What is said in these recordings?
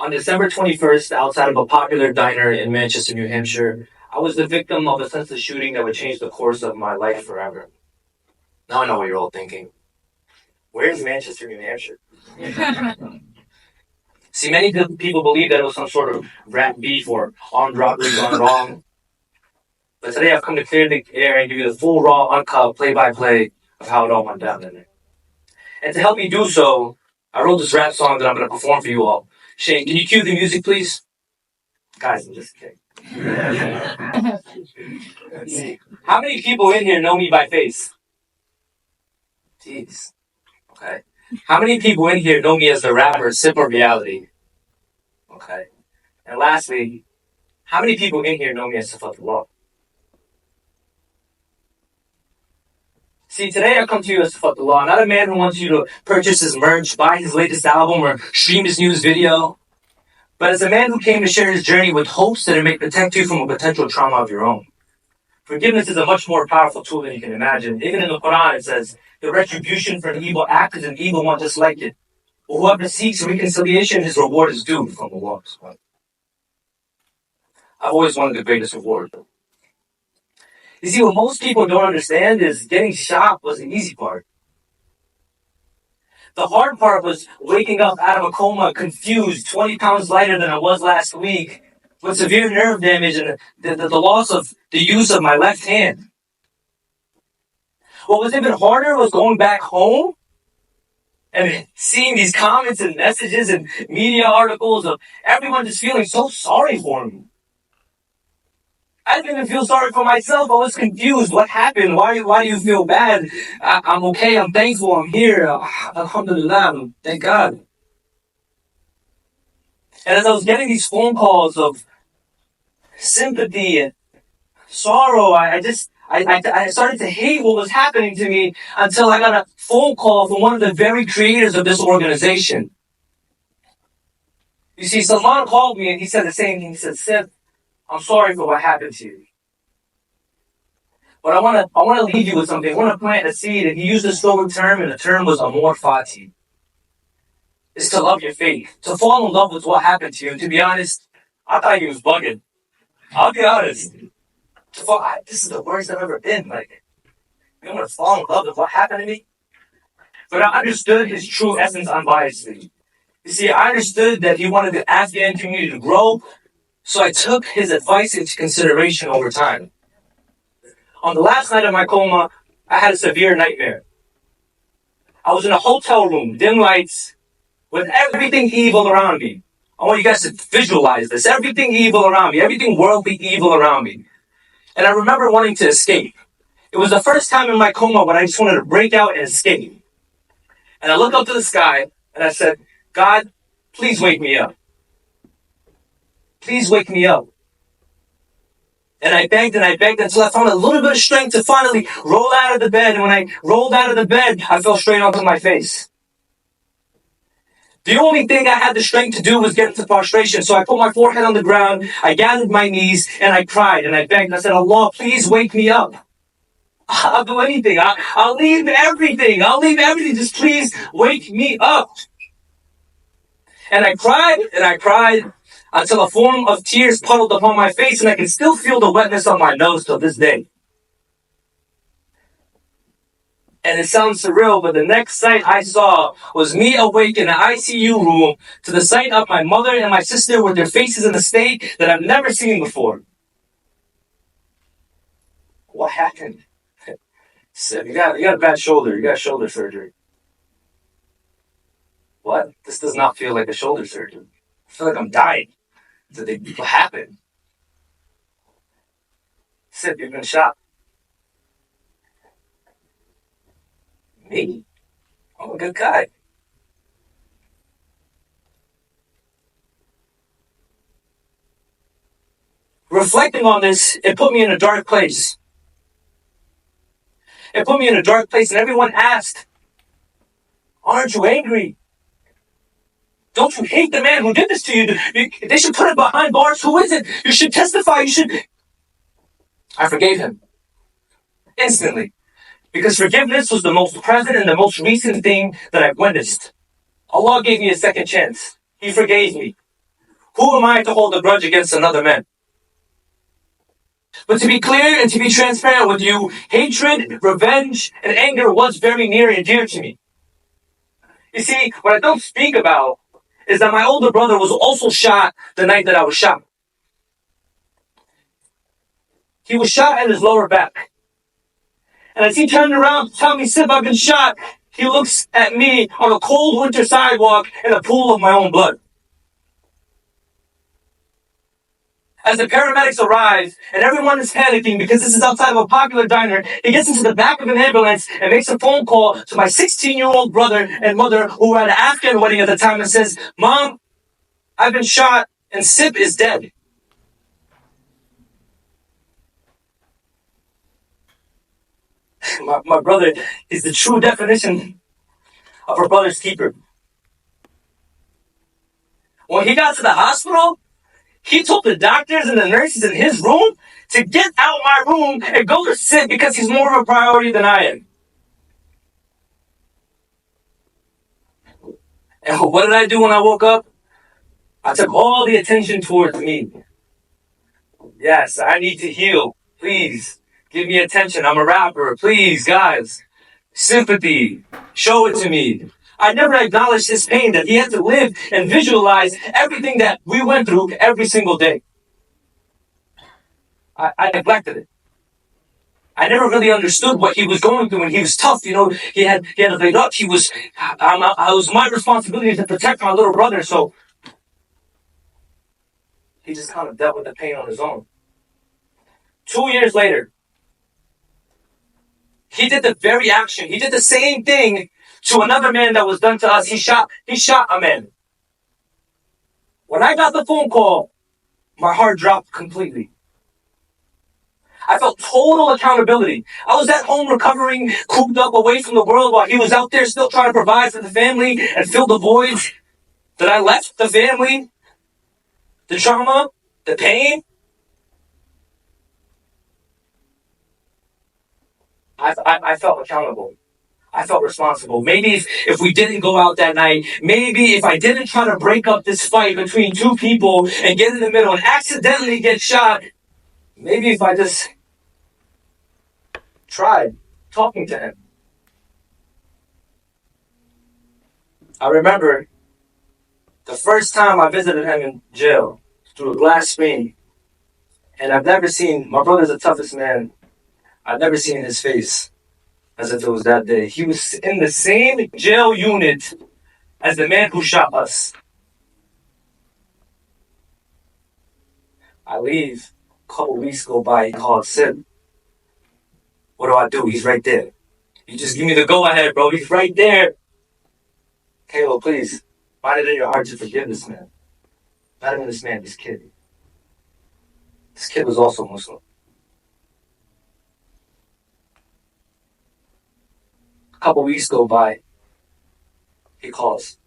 On December 21st, outside of a popular diner in Manchester, New Hampshire, I was the victim of a senseless shooting that would change the course of my life forever. Now I know what you're all thinking. Where's Manchester, New Hampshire? See, many people believe that it was some sort of rat beef or armed robbery gone wrong. But today I've come to clear the air and give you the full, raw, uncut, play-by-play of how it all went down in there. And to help me do so, I wrote this rap song that I'm going to perform for you all. Shane, can you cue the music, please? Guys, I'm just kidding. Let's see. How many people in here know me by face? Jeez. Okay. How many people in here know me as the rapper Sip or Reality? Okay. And lastly, how many people in here know me as Sifat Allah? See, today I come to you as Sifat Allah, not a man who wants you to purchase his merch, buy his latest album, or stream his newest video, but as a man who came to share his journey with hopes that it may protect you from a potential trauma of your own. Forgiveness is a much more powerful tool than you can imagine. Even in the Quran, it says, the retribution for an evil act is an evil one just like it. But whoever seeks reconciliation, his reward is due from Allah. I've always wanted the greatest reward. You see, what most people don't understand is getting shot was the easy part. The hard part was waking up out of a coma, confused, 20 pounds lighter than I was last week, with severe nerve damage and the loss of the use of my left hand. What was even harder was going back home and seeing these comments and messages and media articles of everyone just feeling so sorry for me. I didn't even feel sorry for myself. I was confused. What happened? Why do you feel bad? I'm okay. I'm thankful. I'm here. Alhamdulillah. Thank God. And as I was getting these phone calls of sympathy and sorrow, I started to hate what was happening to me until I got a phone call from one of the very creators of this organization. You see, Salman called me and he said the same thing. He said, Sif, I'm sorry for what happened to you. But I want to leave you with something. I want to plant a seed. And he used a stolen term, and the term was amor fati. It's to love your faith. To fall in love with what happened to you. And to be honest, I thought he was bugging. I'll be honest. This is the worst I've ever been. Like, you want to fall in love with what happened to me? But I understood his true essence unbiasedly. You see, I understood that he wanted the Afghan community to grow, so I took his advice into consideration over time. On the last night of my coma, I had a severe nightmare. I was in a hotel room, dim lights, with everything evil around me. I want you guys to visualize this. Everything evil around me, everything worldly evil around me. And I remember wanting to escape. It was the first time in my coma when I just wanted to break out and escape. And I looked up to the sky and I said, God, please wake me up. Please wake me up. And I begged until I found a little bit of strength to finally roll out of the bed. And when I rolled out of the bed, I fell straight onto my face. The only thing I had the strength to do was get into prostration. So I put my forehead on the ground, I gathered my knees, and I cried and I begged. And I said, Allah, please wake me up. I'll do anything. I'll leave everything. I'll leave everything. Just please wake me up. And I cried until a form of tears puddled upon my face, and I can still feel the wetness on my nose till this day. And it sounds surreal, but the next sight I saw was me awake in an ICU room to the sight of my mother and my sister with their faces in a state that I've never seen before. What happened? So you got a bad shoulder. You got shoulder surgery. What? This does not feel like a shoulder surgery. I feel like I'm dying. What happened? Sip, you've been shot. Me? I'm a good guy. Reflecting on this, it put me in a dark place. It put me in a dark place, and everyone asked, aren't you angry? Don't you hate the man who did this to you? They should put him behind bars. Who is it? You should testify. I forgave him. Instantly. Because forgiveness was the most present and the most recent thing that I've witnessed. Allah gave me a second chance. He forgave me. Who am I to hold a grudge against another man? But to be clear and to be transparent with you, hatred, revenge, and anger was very near and dear to me. You see, what I don't speak about is that my older brother was also shot the night that I was shot. He was shot at his lower back. And as he turned around to tell me, Sip, I've been shot, he looks at me on a cold winter sidewalk in a pool of my own blood. As the paramedics arrive and everyone is panicking because this is outside of a popular diner, he gets into the back of an ambulance and makes a phone call to my 16-year-old brother and mother who were at an Afghan wedding at the time and says, Mom, I've been shot and Sip is dead. My brother is the true definition of a brother's keeper. When he got to the hospital, he told the doctors and the nurses in his room to get out my room and go to Sid because he's more of a priority than I am. And what did I do when I woke up? I took all the attention towards me. Yes, I need to heal. Please, give me attention. I'm a rapper. Please, guys. Sympathy. Show it to me. I never acknowledged his pain, that he had to live and visualize everything that we went through every single day. I neglected it. I never really understood what he was going through, and he was tough. You know, he had a big up. It was my responsibility to protect my little brother, so he just kind of dealt with the pain on his own. 2 years later, he did the very action. He did the same thing to another man that was done to us. He shot a man. When I got the phone call, my heart dropped completely. I felt total accountability. I was at home recovering, cooped up away from the world while he was out there still trying to provide for the family and fill the voids that I left the family, the trauma, the pain. I felt accountable. I felt responsible. Maybe if we didn't go out that night, maybe if I didn't try to break up this fight between two people and get in the middle and accidentally get shot, maybe if I just tried talking to him. I remember the first time I visited him in jail through a glass screen, and I've never seen, my brother's the toughest man, I've never seen his face as if it was that day. He was in the same jail unit as the man who shot us. I leave. A couple weeks go by. He called Sid. What do? He's right there. You just give me the go-ahead, bro. He's right there. Kayla, please. Find it in your heart to forgive this man. Not even this man, this kid. This kid was also Muslim. A couple weeks go by. He calls.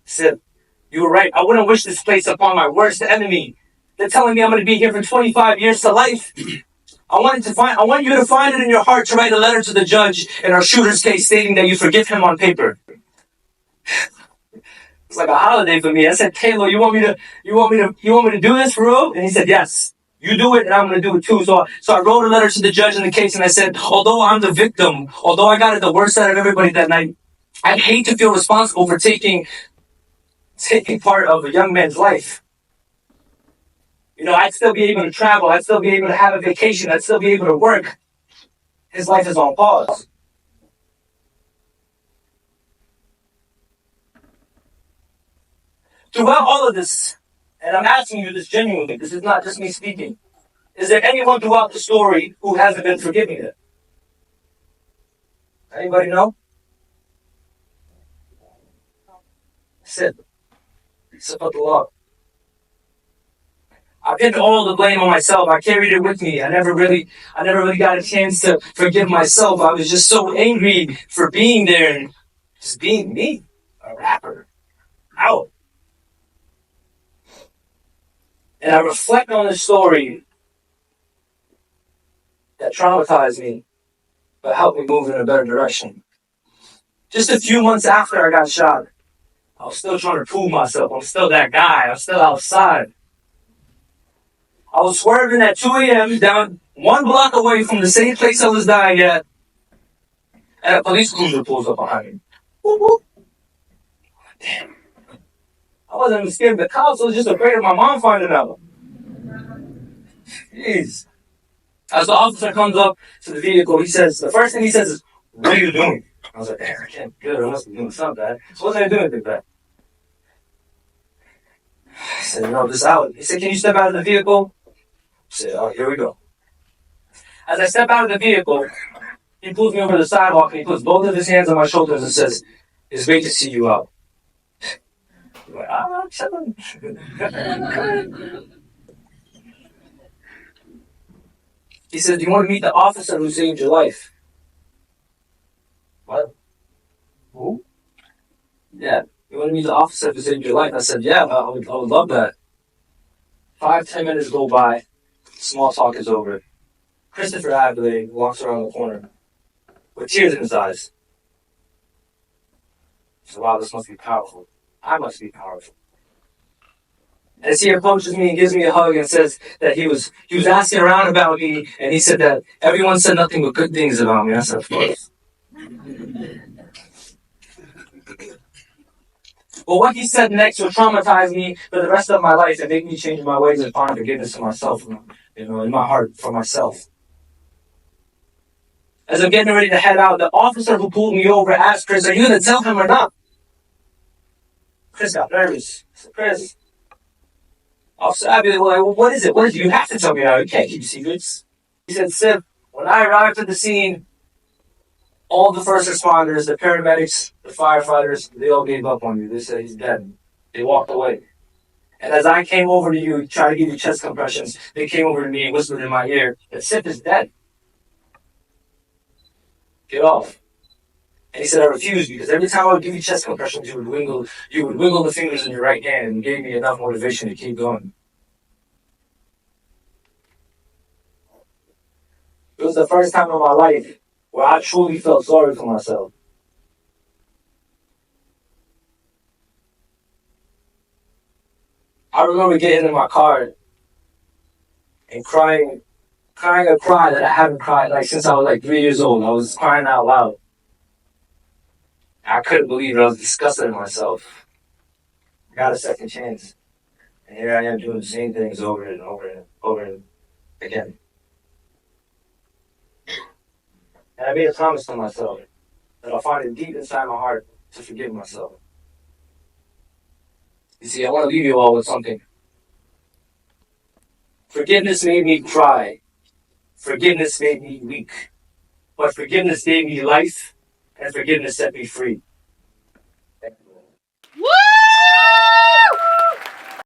Sid, you were right. I wouldn't wish this place upon my worst enemy. They're telling me I'm going to be here for 25 years to life. I want you to find it in your heart to write a letter to the judge in our shooter's case stating that you forgive him on paper. It's like a holiday for me. I said, Taylor, you want me to do this for real? And he said, yes. You do it, and I'm going to do it too. So I wrote a letter to the judge in the case, and I said, although I'm the victim, although I got it the worst out of everybody that night, I'd hate to feel responsible for taking part of a young man's life. You know, I'd still be able to travel. I'd still be able to have a vacation. I'd still be able to work. His life is on pause. Throughout all of this, and I'm asking you this genuinely, this is not just me speaking, is there anyone throughout the story who hasn't been forgiving it? Anybody know? Sit up the law. I pinned all the blame on myself. I carried it with me. I never really got a chance to forgive myself. I was just so angry for being there and just being me, a rapper. Out. And I reflect on this story that traumatized me, but helped me move in a better direction. Just a few months after I got shot, I was still trying to prove myself. I'm still that guy. I'm still outside. I was swerving at 2 a.m. down 1 block away from the same place I was dying at, and a police cruiser pulls up behind me. Whoop, whoop. Damn. I wasn't even scared of the cops. I was just afraid of my mom finding out. Jeez. As the officer comes up to the vehicle, the first thing he says is, "What are you doing?" I was like, "Damn, I can't be good. I must be doing something bad." So what was I doing bad? I said, "No, just out." He said, "Can you step out of the vehicle?" I said, "Oh, here we go." As I step out of the vehicle, he pulls me over the sidewalk and he puts both of his hands on my shoulders and says, "It's great to see you out." I'm like, I'm chilling. He said, "Do you want to meet the officer who saved your life?" What? Who? Yeah. "You want to meet the officer who saved your life?" I said, "Yeah, I would love that." 5, 10 minutes go by. Small talk is over. Christopher Adley walks around the corner with tears in his eyes. So, wow, this must be powerful. I must be powerful. As he approaches me and gives me a hug and says that he was asking around about me, and he said that everyone said nothing but good things about me. I said, "Of course." But what he said next will traumatize me for the rest of my life and make me change my ways and find forgiveness for myself, in my heart for myself. As I'm getting ready to head out, the officer who pulled me over asked Chris, "Are you going to tell him or not?" Chris got nervous. I said, "Chris, officer Abby, well, what is it? What is it? You have to tell me now. You can't keep secrets." He said, "Sip, when I arrived at the scene, all the first responders, the paramedics, the firefighters, they all gave up on you. They said he's dead. They walked away. And as I came over to you, trying to give you chest compressions, they came over to me and whispered in my ear that Sip is dead. Get off." And he said, "I refused because every time I would give you chest compressions, you would wiggle the fingers in your right hand and gave me enough motivation to keep going." It was the first time in my life where I truly felt sorry for myself. I remember getting in my car and crying a cry that I haven't cried like since I was like 3 years old. I was crying out loud. I couldn't believe it. I was disgusted in myself. I got a second chance. And here I am doing the same things over and over and over and again. And I made a promise to myself that I'll find it deep inside my heart to forgive myself. You see, I want to leave you all with something. Forgiveness made me cry. Forgiveness made me weak. But forgiveness gave me life, and forgiveness set me free. Woo!